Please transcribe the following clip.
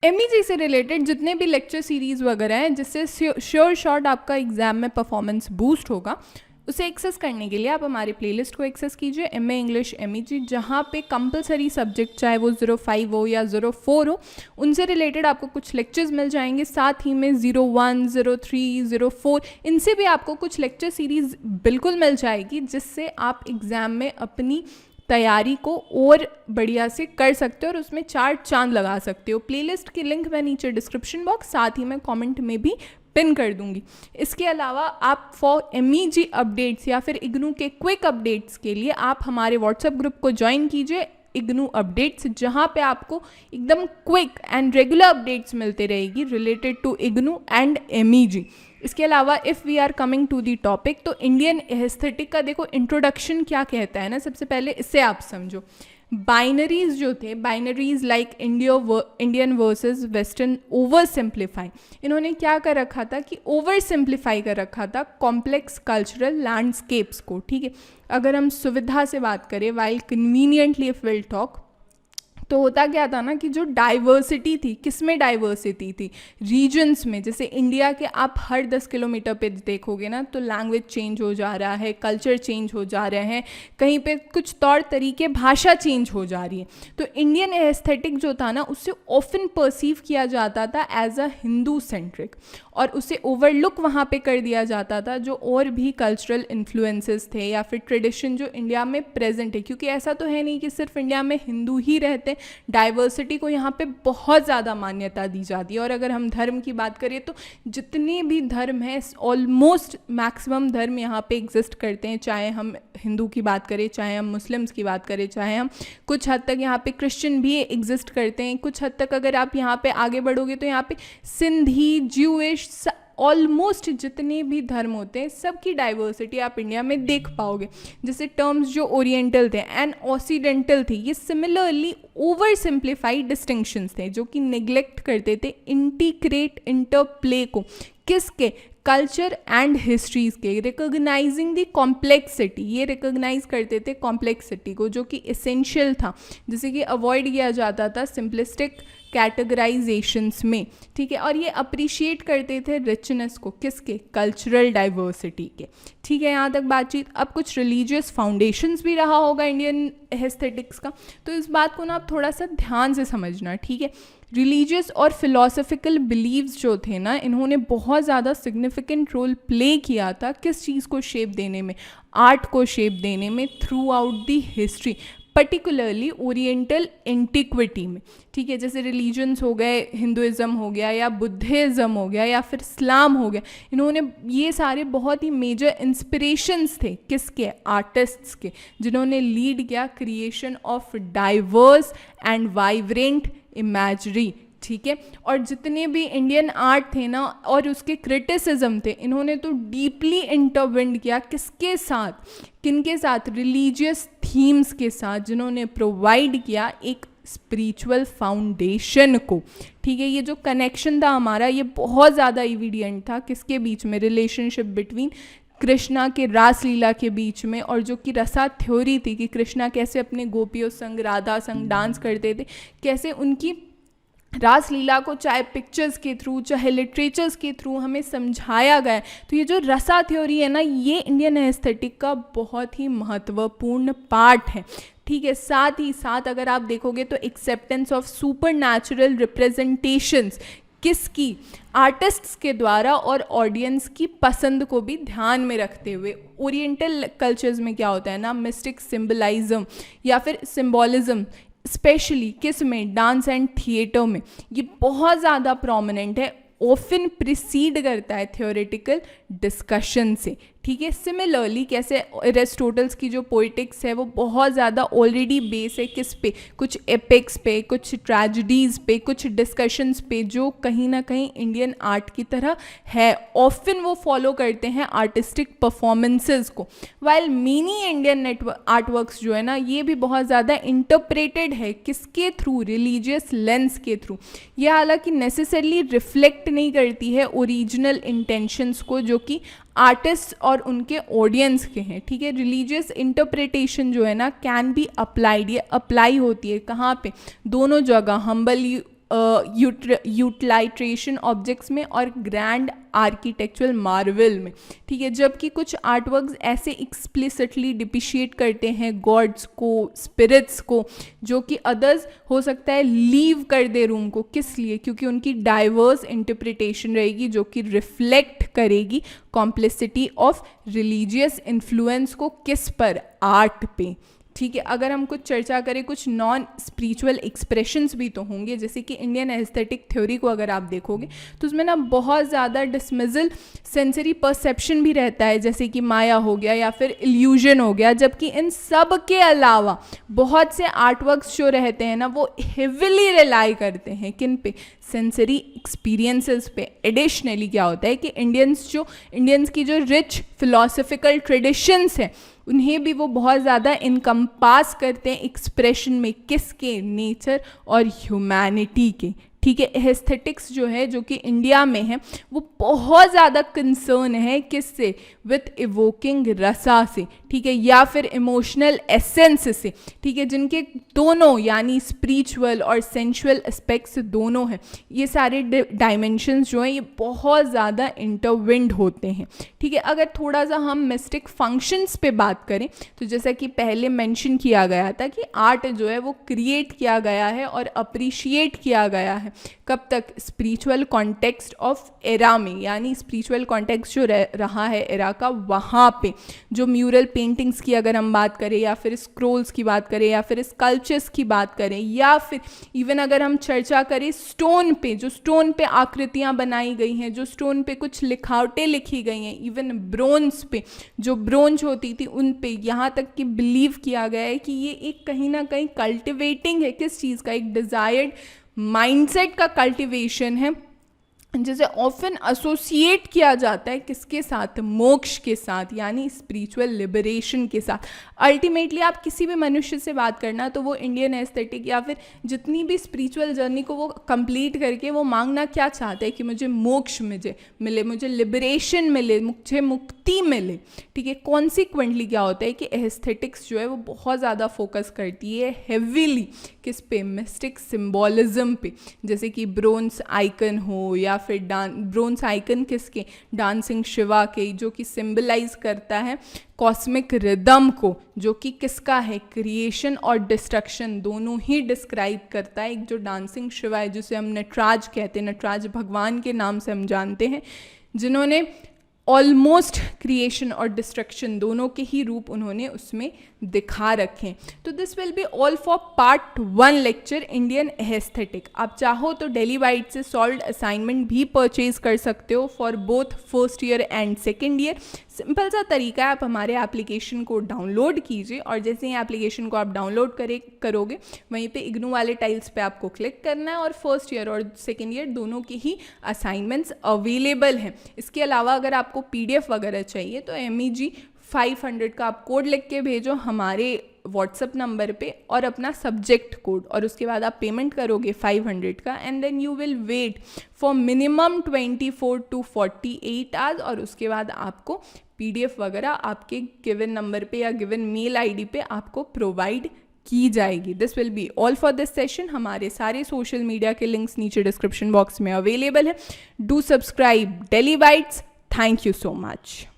MEG से related जितने भी लेक्चर सीरीज़ वगैरह हैं जिससे श्योर शॉर्ट आपका एग्जाम में परफॉर्मेंस बूस्ट होगा, उसे एक्सेस करने के लिए आप हमारी प्लेलिस्ट को एक्सेस कीजिए एमए इंग्लिश एमईजी, जहाँ पे कंपलसरी सब्जेक्ट चाहे वो 05 हो या 04 हो उनसे रिलेटेड आपको कुछ लेक्चर्स मिल जाएंगे। साथ ही में 01, 03, 04 इनसे भी आपको कुछ लेक्चर सीरीज़ बिल्कुल मिल जाएगी, जिससे आप एग्ज़ाम में अपनी तैयारी को और बढ़िया से कर सकते हो और उसमें 4 चांद लगा सकते हो। प्लेलिस्ट की लिंक मैं नीचे डिस्क्रिप्शन बॉक्स साथ ही मैं कमेंट में भी पिन कर दूंगी। इसके अलावा आप फॉर एमईजी अपडेट्स या फिर इग्नू के क्विक अपडेट्स के लिए आप हमारे व्हाट्सएप ग्रुप को ज्वाइन कीजिए, इग्नू अपडेट्स, जहाँ पे आपको एकदम क्विक एंड रेगुलर अपडेट्स मिलते रहेगी related to IGNOU and MEG. इसके अलावा if we are coming to the topic, तो इंडियन एस्थेटिक का देखो इंट्रोडक्शन क्या कहता है ना, सबसे पहले इससे आप समझो। बाइनरीज जो थे, binaries like Indian versus western over simplify, इन्होंने क्या कर रखा था कि ओवर सिंप्लीफाई कर रखा था कॉम्प्लेक्स कल्चरल लैंडस्केप्स को। ठीक है, अगर हम सुविधा से बात करें, while conveniently if will talk, तो होता क्या था ना कि जो डाइवर्सिटी थी, किस में डाइवर्सिटी थी, रीजन्स में। जैसे इंडिया के आप हर 10 किलोमीटर पे देखोगे ना तो लैंग्वेज चेंज हो जा रहा है, कल्चर चेंज हो जा रहे हैं, कहीं पे कुछ तौर तरीके, भाषा चेंज हो जा रही है। तो इंडियन एस्थेटिक जो था ना, उससे ऑफन परसीव किया जाता था एज अ हिंदू सेंट्रिक, और उसे ओवरलुक वहाँ पे कर दिया जाता था जो और भी कल्चरल इन्फ्लुएंसेस थे या फिर ट्रेडिशन जो इंडिया में प्रेजेंट है। क्योंकि ऐसा तो है नहीं कि सिर्फ इंडिया में हिंदू ही रहते, डाइवर्सिटी को यहाँ पे बहुत ज़्यादा मान्यता दी जाती है। और अगर हम धर्म की बात करें तो जितने भी धर्म हैं, ऑलमोस्ट मैक्सिमम धर्म यहाँ पे एग्जिस्ट करते हैं, चाहे हम हिंदू की बात करें, चाहे हम मुस्लिम्स की बात करें, चाहे हम कुछ हद तक यहाँ पे क्रिश्चियन भी एग्जिस्ट करते हैं, कुछ हद तक अगर आप यहाँ पे आगे बढ़ोगे तो यहाँ पे सिंधी, ज्यूइश, ऑलमोस्ट जितने भी धर्म होते हैं सबकी डाइवर्सिटी आप इंडिया में देख पाओगे। जैसे टर्म्स जो ओरिएंटल थे एंड ऑक्सीडेंटल थी, ये सिमिलरली ओवर सिंप्लीफाइड डिस्टिंक्शंस थे जो कि निग्लेक्ट करते थे इंटीग्रेट इंटरप्ले को, किसके, कल्चर एंड हिस्ट्रीज के, रिकॉग्नाइजिंग द कॉम्प्लेक्सिटी, ये रिकॉग्नाइज करते थे कॉम्प्लेक्सिटी को जो कि एसेंशियल था, जिसे कि अवॉइड किया जाता था सिंपलिस्टिक कैटेगराइजेशंस में। ठीक है, और ये अप्रिशिएट करते थे रिचनेस को, किसके, कल्चरल डाइवर्सिटी के। ठीक है, यहाँ तक बातचीत। अब कुछ रिलीजियस फाउंडेशंस भी रहा होगा इंडियन एस्थेटिक्स का, तो इस बात को ना आप थोड़ा सा ध्यान से समझना। ठीक है, रिलीजियस और फिलोसफिकल बिलीव्स जो थे ना, इन्होंने बहुत ज़्यादा सिग्निफिकेंट रोल प्ले किया था किस चीज़ को शेप देने में, आर्ट को शेप देने में through out the history, particularly oriental antiquity में। ठीक है, जैसे रिलीजन्स हो गए, हिंदुइज़्म हो गया या बुद्धिज़्म हो गया या फिर इस्लाम हो गया, इन्होंने ये सारे बहुत ही मेजर इंस्पिरेशंस थे किसके, आर्टिस्ट्स के, जिन्होंने लीड किया creation of diverse and vibrant imagery. ठीक है, और जितने भी इंडियन आर्ट थे ना और उसके क्रिटिसिज्म थे, इन्होंने तो डीपली इंटरवेंड किया किसके साथ, किनके साथ, रिलीजियस थीम्स के साथ, जिन्होंने प्रोवाइड किया एक स्पिरिचुअल फाउंडेशन को। ठीक है, ये जो कनेक्शन था हमारा, ये बहुत ज़्यादा एविडेंट था किसके बीच में, रिलेशनशिप बिटवीन कृष्णा के रासलीला के बीच में, और जो कि रसा थ्योरी थी कि कृष्णा कैसे अपने गोपियों संग, राधा संग डांस करते थे, कैसे उनकी रासलीला को चाहे पिक्चर्स के थ्रू चाहे लिटरेचर्स के थ्रू हमें समझाया गया है। तो ये जो रसा थ्योरी है ना, ये इंडियन एस्थेटिक का बहुत ही महत्वपूर्ण पार्ट है। ठीक है, साथ ही साथ अगर आप देखोगे तो acceptance of super natural representations, किसकी, आर्टिस्ट्स के द्वारा, और ऑडियंस की पसंद को भी ध्यान में रखते हुए। ओरिएंटल कल्चर्स में क्या होता है ना, मिस्टिक सिम्बलिज्म या फिर सिम्बॉलिज्म, स्पेशली किस में, डांस एंड थिएटर में, ये बहुत ज़्यादा प्रोमिनेंट है, ऑफन प्रिसीड करता है थियोरेटिकल डिस्कशन से। ठीक है, सिमिलरली कैसे एरिस्टोटल्स की जो पोइटिक्स है वो बहुत ज़्यादा ऑलरेडी बेस है किस पे, कुछ एपिक्स पे, कुछ ट्रेजेडीज़ पे, कुछ डिस्कशंस पे, जो कहीं ना कहीं इंडियन आर्ट की तरह है। ऑफन वो फॉलो करते हैं आर्टिस्टिक परफॉर्मेंसेस को, while many Indian art works जो है ना, ये भी बहुत ज़्यादा इंटरप्रेटेड है किसके थ्रू, रिलीजियस लेंस के थ्रू। ये हालांकि नेसेसरली रिफ्लेक्ट नहीं करती है ओरिजिनल इंटेंशंस को जो कि आर्टिस्ट और उनके ऑडियंस के हैं। ठीक है, रिलीजियस इंटरप्रिटेशन जो है ना कैन बी अप्लाइड, ये अप्लाई होती है कहाँ पे, दोनों जगह, हम्बल यूटिलाइट्रेशन ऑब्जेक्ट्स में और ग्रैंड आर्किटेक्चुरल मार्वल में, ठीक है। जबकि कुछ आर्टवर्क्स ऐसे एक्सप्लिसिटली डिप्रिशिएट करते हैं गॉड्स को, स्पिरिट्स को, जो कि अदर्स हो सकता है लीव कर दे रूम को। किस लिए? क्योंकि उनकी डाइवर्स इंटरप्रिटेशन रहेगी जो कि रिफ्लेक्ट करेगी कॉम्प्लिसिटी ऑफ रिलीजियस इन्फ्लुएंस को किस पर? आर्ट पे, ठीक है। अगर हम कुछ चर्चा करें, कुछ नॉन स्पिरिचुअल एक्सप्रेशंस भी तो होंगे, जैसे कि इंडियन एस्थेटिक थ्योरी को अगर आप देखोगे तो उसमें ना बहुत ज़्यादा डिसमिजल सेंसरी परसेप्शन भी रहता है, जैसे कि माया हो गया या फिर इल्यूजन हो गया। जबकि इन सब के अलावा बहुत से आर्टवर्क्स जो रहते हैं ना, वो हेविली रिलाई करते हैं किन पे? सेंसरी एक्सपीरियंसेस पे। एडिशनली क्या होता है कि इंडियंस की जो रिच फिलोसफिकल ट्रेडिशंस हैं उन्हें भी वो बहुत ज़्यादा इनकम्पास करते हैं एक्सप्रेशन में, किसके? नेचर और ह्यूमैनिटी के, ठीक है। एस्थेटिक्स जो है, जो कि इंडिया में है, वो बहुत ज़्यादा कंसर्न है किससे? विथ इवोकिंग रसा से, ठीक है, या फिर इमोशनल एसेंस से, ठीक है, जिनके दोनों यानी स्पिरिचुअल और सेंशुअल एस्पेक्ट्स दोनों हैं। ये सारे डायमेंशंस जो हैं ये बहुत ज़्यादा इंटरविंड होते हैं, ठीक है। अगर थोड़ा सा हम मिस्टिक फंक्शंस पे बात करें तो जैसा कि पहले मेंशन किया गया था कि आर्ट जो है वो क्रिएट किया गया है और अप्रिशिएट किया गया है कब तक? स्पिरिचुअल कॉन्टेक्स्ट ऑफ एरा में, यानी स्पिरिचुअल कॉन्टेक्स्ट जो रहा है एरा का, वहाँ पे जो म्यूरल पेंटिंग्स की अगर हम बात करें, या फिर स्क्रोल्स की बात करें, या फिर स्कल्पचर्स की बात करें, या फिर इवन अगर हम चर्चा करें स्टोन पे, जो स्टोन पे आकृतियाँ बनाई गई हैं, जो स्टोन पे कुछ लिखावटें लिखी गई हैं, इवन ब्रोंज पे जो ब्रोंज होती थी उन पे, यहाँ तक कि बिलीव किया गया है कि ये एक कहीं ना कहीं कल्टिवेटिंग है किस चीज़ का? एक डिज़ायर्ड माइंडसेट का कल्टिवेशन है, जिसे ऑफन एसोसिएट किया जाता है किसके साथ? मोक्ष के साथ, यानी स्पिरिचुअल लिबरेशन के साथ। अल्टीमेटली आप किसी भी मनुष्य से बात करना तो वो इंडियन एस्थेटिक या फिर जितनी भी स्पिरिचुअल जर्नी को वो कंप्लीट करके वो मांगना क्या चाहते हैं कि मुझे मोक्ष मिले, मुझे लिबरेशन मिले, मुझे मुक्ति मिले, ठीक है। कॉन्सिक्वेंटली क्या होता है कि एस्थेटिक्स जो है वो बहुत ज़्यादा फोकस करती है हेविली किस पे? मिस्टिक सिम्बॉलिज्म पे, जैसे कि ब्रोंज आइकन हो, या फिर ब्रोंज आइकन किसके? डांसिंग शिवा के, जो कि सिंबलाइज करता है कॉस्मिक रिदम को, जो कि किसका है? क्रिएशन और डिस्ट्रक्शन दोनों ही डिस्क्राइब करता है। एक जो डांसिंग शिवा है जिसे हम नटराज कहते हैं, नटराज भगवान के नाम से हम जानते हैं, जिन्होंने ऑलमोस्ट क्रिएशन और डिस्ट्रक्शन दोनों के ही रूप उन्होंने उसमें दिखा रखे। तो this will be all for part 1 lecture Indian aesthetic. आप चाहो तो डेली बाइट से सॉल्व्ड असाइनमेंट भी परचेज कर सकते हो for both first year and second year. Simple सा तरीका है, आप हमारे एप्लीकेशन को डाउनलोड कीजिए और जैसे ही एप्लीकेशन को आप डाउनलोड करोगे वहीं पे इग्नू वाले टाइल्स पे आपको क्लिक करना है और फर्स्ट ईयर और सेकेंड ईयर दोनों के ही असाइनमेंट्स अवेलेबल हैं। इसके अलावा अगर आपको PDF वगैरह चाहिए तो MEG 500 का आप कोड लिख के भेजो हमारे व्हाट्सएप नंबर पे और अपना सब्जेक्ट कोड, और उसके बाद आप पेमेंट करोगे 500 का, and then you will wait for minimum 24 to 48 hours, और उसके बाद आपको PDF वगैरह आपके गिवन नंबर पे या गिवन मेल ID पे आपको प्रोवाइड की जाएगी। This will be all for this session. हमारे सारे सोशल मीडिया के लिंक्स नीचे डिस्क्रिप्शन बॉक्स में अवेलेबल है। Do subscribe daily bytes. Thank you so much.